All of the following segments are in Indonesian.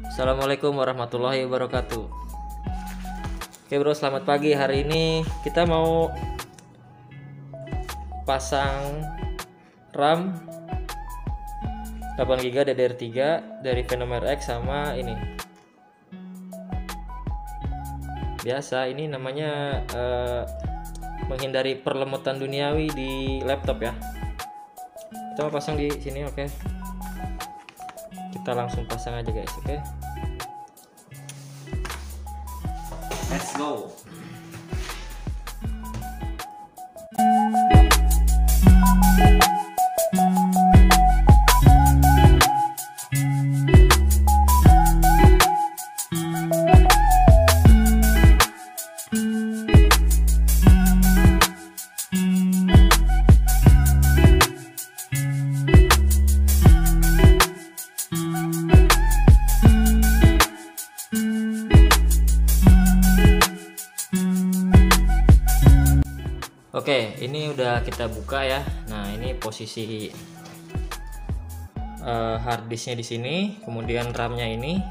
Assalamualaikum warahmatullahi wabarakatuh. Oke bro, selamat pagi. Hari ini kita mau pasang RAM 8GB DDR3 dari Venomer X sama ini. Biasa ini namanya menghindari perlemutan duniawi di laptop ya. Kita mau pasang di sini, oke. Kita langsung pasang aja guys, oke. Let's go. Oke, ini udah kita buka ya. Nah, ini posisi hard disknya di sini, kemudian RAM-nya ini.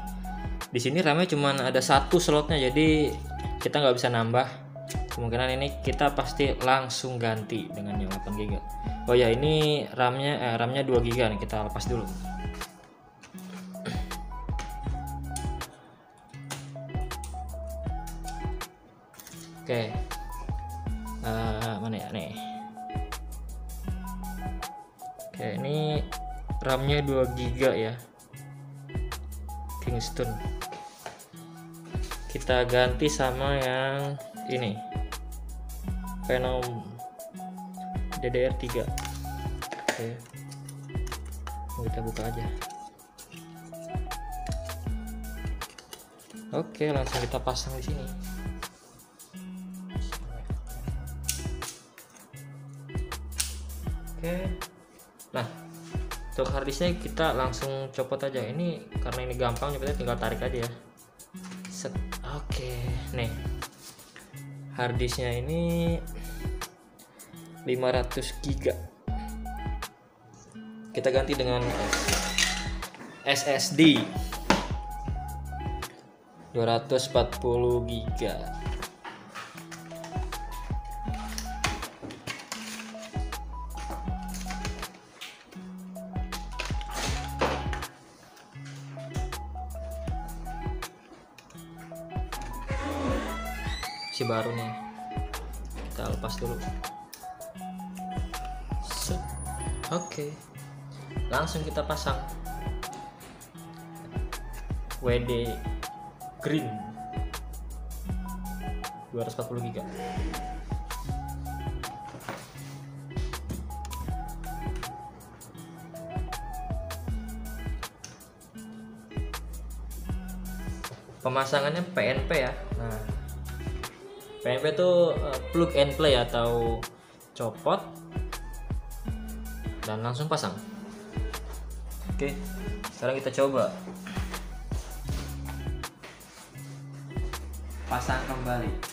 Di sini RAM-nya cuma ada satu slotnya, jadi kita nggak bisa nambah. Kemungkinan ini kita pasti langsung ganti dengan yang 8GB. Oh ya, ini RAM-nya 2GB nih, kita lepas dulu. Oke. Mana ya nih? Oke, ini RAM-nya 2GB ya, Kingston. Kita ganti sama yang ini, Venom DDR3. Oke, kita buka aja. Oke, langsung kita pasang di sini. Oke. Nah, untuk harddisknya kita langsung copot aja. Ini karena ini gampang, nyopotnya tinggal tarik aja ya. Set. Oke, nih harddisknya ini 500GB. Kita ganti dengan SSD 240GB. Si baru nih, kita lepas dulu. Oke, langsung kita pasang WD Green 240GB. Pemasangannya PNP ya. Nah, PNP itu plug and play atau copot dan langsung pasang. Oke, sekarang kita coba pasang kembali.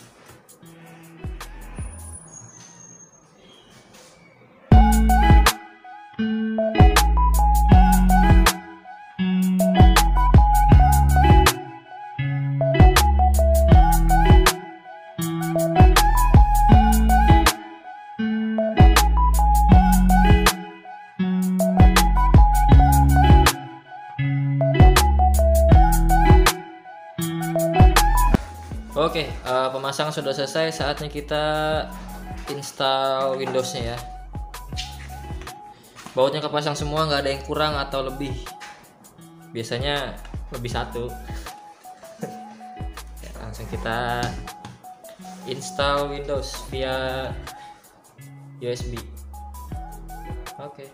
Oke, pemasangan sudah selesai. Saatnya kita install Windows-nya ya. Bautnya kepasang semua, nggak ada yang kurang atau lebih. Biasanya lebih satu. Ya, langsung kita install Windows via USB. Oke.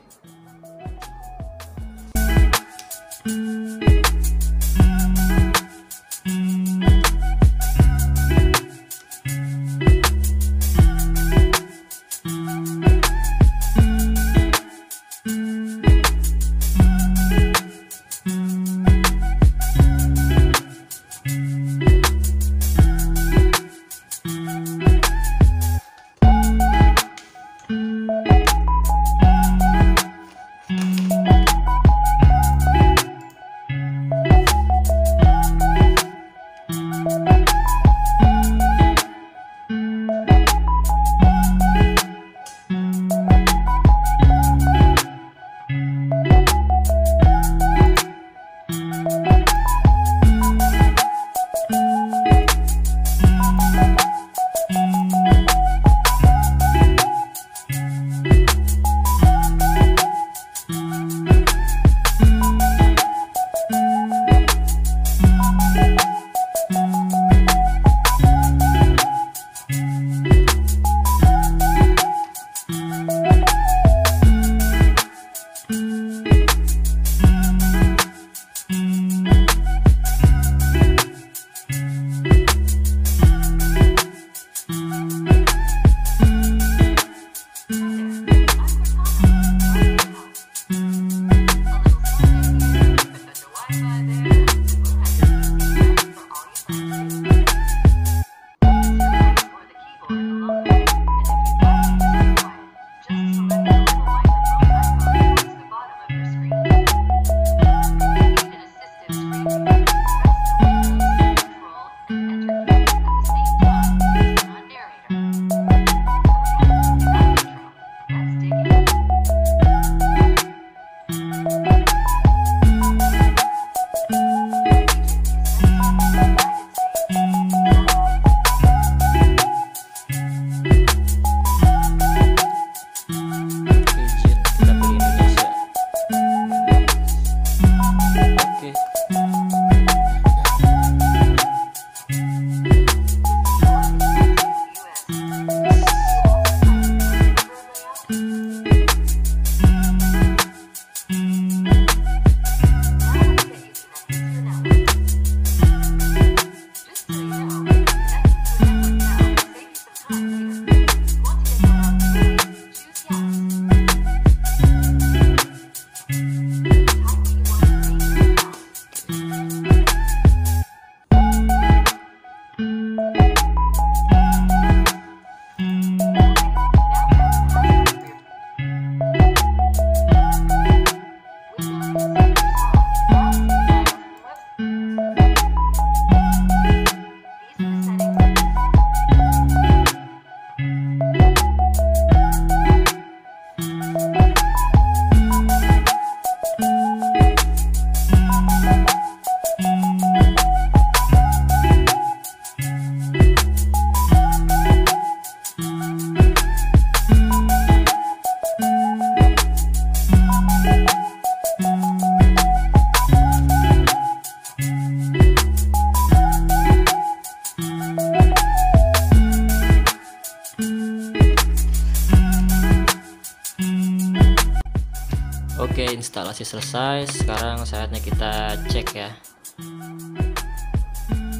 Oke, instalasi selesai. Sekarang saatnya kita cek ya,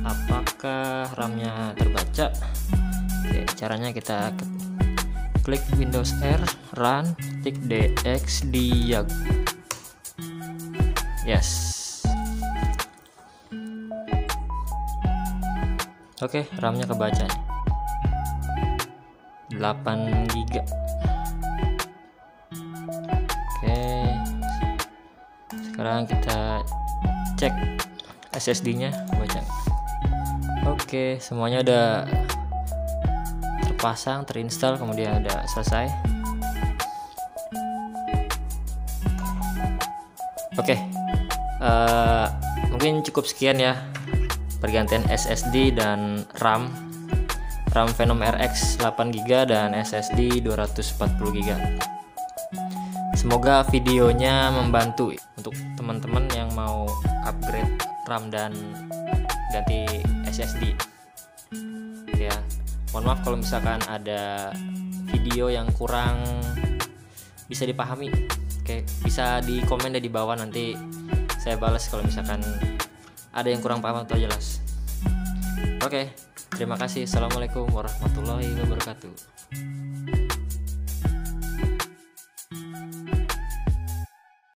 apakah RAM-nya terbaca. Oke, caranya kita klik Windows R, Run, ketik dxdiag. Yes. Oke, RAM-nya kebaca nih. 8 GB. Oke, sekarang kita cek SSD-nya baca. Oke, semuanya udah terpasang, terinstall, kemudian udah selesai. Oke, mungkin cukup sekian ya pergantian SSD dan RAM Venom RX 8GB dan SSD 240GB. Semoga videonya membantu untuk teman-teman yang mau upgrade RAM dan ganti SSD ya. Mohon maaf kalau misalkan ada video yang kurang bisa dipahami. Oke, bisa di komen di bawah, nanti saya balas kalau misalkan ada yang kurang paham atau jelas. Oke, terima kasih. Assalamualaikum warahmatullahi wabarakatuh.